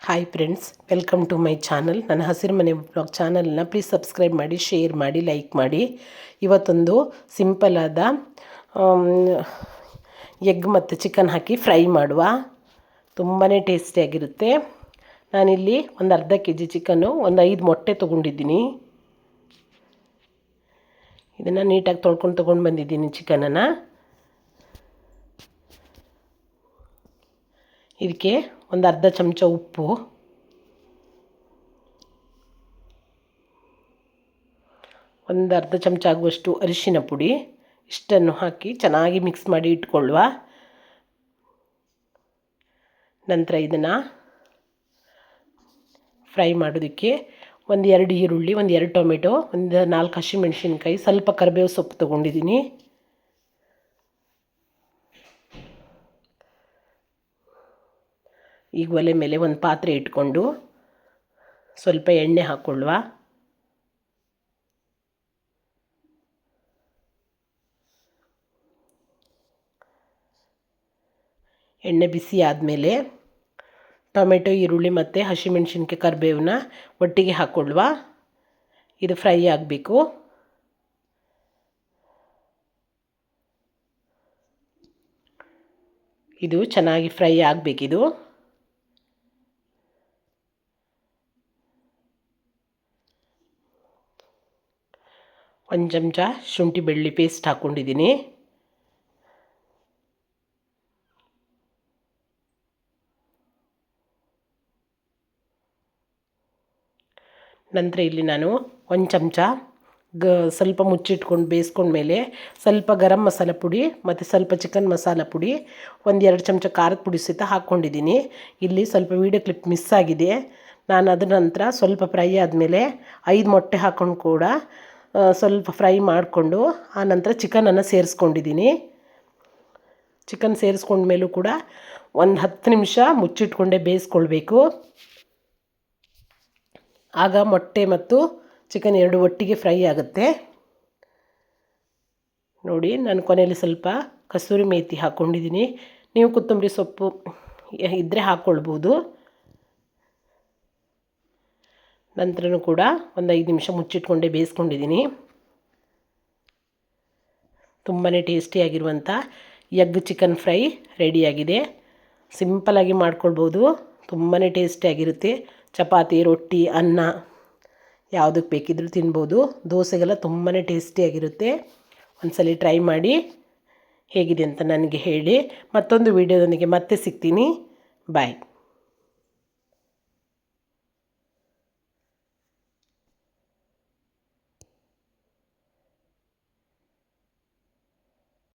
Hi friends, welcome to my channel. ನನ್ನ ಹಸಿರು ಮನೆ ಬ್ಲಾಗ್ ಚಾನಲ್ನ ಪ್ಲೀಸ್ ಸಬ್ಸ್ಕ್ರೈಬ್ ಮಾಡಿ, ಶೇರ್ ಮಾಡಿ, ಲೈಕ್ ಮಾಡಿ. ಇವತ್ತೊಂದು ಸಿಂಪಲಾದ ಎಗ್ ಮತ್ತು ಚಿಕನ್ ಹಾಕಿ ಫ್ರೈ ಮಾಡುವ. ತುಂಬಾ ಟೇಸ್ಟಿಯಾಗಿರುತ್ತೆ. ನಾನಿಲ್ಲಿ ಒಂದು ಅರ್ಧ kg ಚಿಕನ್ನು, ಒಂದು 5 ಮೊಟ್ಟೆ ತೊಗೊಂಡಿದ್ದೀನಿ. ಇದನ್ನು ನೀಟಾಗಿ ತೊಳ್ಕೊಂಡು ಬಂದಿದ್ದೀನಿ ಚಿಕನನ್ನು. ಇದಕ್ಕೆ ಒಂದು ಅರ್ಧ ಚಮಚ ಉಪ್ಪು, ಒಂದು ಅರ್ಧ ಚಮಚ ಆಗುವಷ್ಟು ಅರಿಶಿನ ಪುಡಿ, ಇಷ್ಟನ್ನು ಹಾಕಿ ಚೆನ್ನಾಗಿ ಮಿಕ್ಸ್ ಮಾಡಿ ಇಟ್ಕೊಳ್ಳುವ. ನಂತರ ಇದನ್ನು ಫ್ರೈ ಮಾಡೋದಕ್ಕೆ ಒಂದು 2 ಈರುಳ್ಳಿ, ಒಂದು 2 ಟೊಮೆಟೊ, ಒಂದು 4 ಹಸಿಮೆಣಸಿನ್ಕಾಯಿ, ಸ್ವಲ್ಪ ಕರಿಬೇವು ಸೊಪ್ಪು ತೊಗೊಂಡಿದ್ದೀನಿ. ಈಗ ಒಲೆ ಮೇಲೆ ಒಂದು ಪಾತ್ರೆ ಇಟ್ಕೊಂಡು ಸ್ವಲ್ಪ ಎಣ್ಣೆ ಹಾಕ್ಕೊಳ್ಳುವ. ಎಣ್ಣೆ ಬಿಸಿ ಆದಮೇಲೆ ಟೊಮೆಟೊ, ಈರುಳ್ಳಿ ಮತ್ತು ಹಸಿಮೆಣಸಿನ್ಕಾಯಿ, ಕರಿಬೇವನ್ನ ಒಟ್ಟಿಗೆ ಹಾಕ್ಕೊಳ್ಳುವ. ಇದು ಫ್ರೈ ಆಗಬೇಕು. ಇದು ಚೆನ್ನಾಗಿ ಫ್ರೈ ಆಗಬೇಕಿದು. ಒಂದು ಚಮಚ ಶುಂಠಿ ಬೆಳ್ಳುಳ್ಳಿ ಪೇಸ್ಟ್ ಹಾಕ್ಕೊಂಡಿದ್ದೀನಿ. ನಂತರ ಇಲ್ಲಿ ನಾನು ಒಂದು ಚಮಚ ಸ್ವಲ್ಪ ಮುಚ್ಚಿಟ್ಕೊಂಡು ಬೇಯಿಸ್ಕೊಂಡ್ಮೇಲೆ ಸ್ವಲ್ಪ ಗರಂ ಮಸಾಲ ಪುಡಿ ಮತ್ತು ಸ್ವಲ್ಪ ಚಿಕನ್ ಮಸಾಲ ಪುಡಿ, ಒಂದು 2 ಚಮಚ ಖಾರದ ಪುಡಿ ಸಹಿತ ಹಾಕ್ಕೊಂಡಿದ್ದೀನಿ. ಇಲ್ಲಿ ಸ್ವಲ್ಪ ವೀಡಿಯೋ ಕ್ಲಿಪ್ ಮಿಸ್ ಆಗಿದೆ. ನಾನು ಅದರ ನಂತರ ಸ್ವಲ್ಪ ಫ್ರೈ ಆದಮೇಲೆ 5 ಮೊಟ್ಟೆ ಹಾಕ್ಕೊಂಡು ಕೂಡ ಸ್ವಲ್ಪ ಫ್ರೈ ಮಾಡಿಕೊಂಡು ಆನಂತರ ಚಿಕನನ್ನು ಸೇರಿಸ್ಕೊಂಡಿದ್ದೀನಿ. ಚಿಕನ್ ಸೇರಿಸ್ಕೊಂಡ್ಮೇಲೂ ಕೂಡ ಒಂದು 10 ನಿಮಿಷ ಮುಚ್ಚಿಟ್ಕೊಂಡೇ ಬೇಯಿಸ್ಕೊಳ್ಬೇಕು. ಆಗ ಮೊಟ್ಟೆ ಮತ್ತು ಚಿಕನ್ ಎರಡು ಒಟ್ಟಿಗೆ ಫ್ರೈ ಆಗುತ್ತೆ. ನೋಡಿ, ನಾನು ಕೊನೆಯಲ್ಲಿ ಸ್ವಲ್ಪ ಕಸೂರಿ ಮೇಥಿ ಹಾಕ್ಕೊಂಡಿದ್ದೀನಿ. ನೀವು ಕೊತ್ತಂಬರಿ ಸೊಪ್ಪು ಇದ್ದರೆ ಹಾಕ್ಕೊಳ್ಬೋದು. ನಂತರನೂ ಕೂಡ ಒಂದು 5 ನಿಮಿಷ ಮುಚ್ಚಿಟ್ಕೊಂಡೇ ಬೇಯಿಸ್ಕೊಂಡಿದ್ದೀನಿ. ತುಂಬಾ ಟೇಸ್ಟಿಯಾಗಿರುವಂಥ ಎಗ್ ಚಿಕನ್ ಫ್ರೈ ರೆಡಿಯಾಗಿದೆ. ಸಿಂಪಲಾಗಿ ಮಾಡ್ಕೊಳ್ಬೋದು. ತುಂಬಾ ಟೇಸ್ಟಿಯಾಗಿರುತ್ತೆ. ಚಪಾತಿ, ರೊಟ್ಟಿ, ಅನ್ನ ಯಾವುದಕ್ಕೆ ಬೇಕಿದ್ರೂ ತಿನ್ಬೋದು. ದೋಸೆಗೆಲ್ಲ ತುಂಬಾ ಟೇಸ್ಟಿಯಾಗಿರುತ್ತೆ. ಒಂದ್ಸಲ ಟ್ರೈ ಮಾಡಿ ಹೇಗಿದೆ ಅಂತ ನನಗೆ ಹೇಳಿ. ಮತ್ತೊಂದು ವಿಡಿಯೋದೊಂದಿಗೆ ಮತ್ತೆ ಸಿಗ್ತೀನಿ. ಬಾಯ್.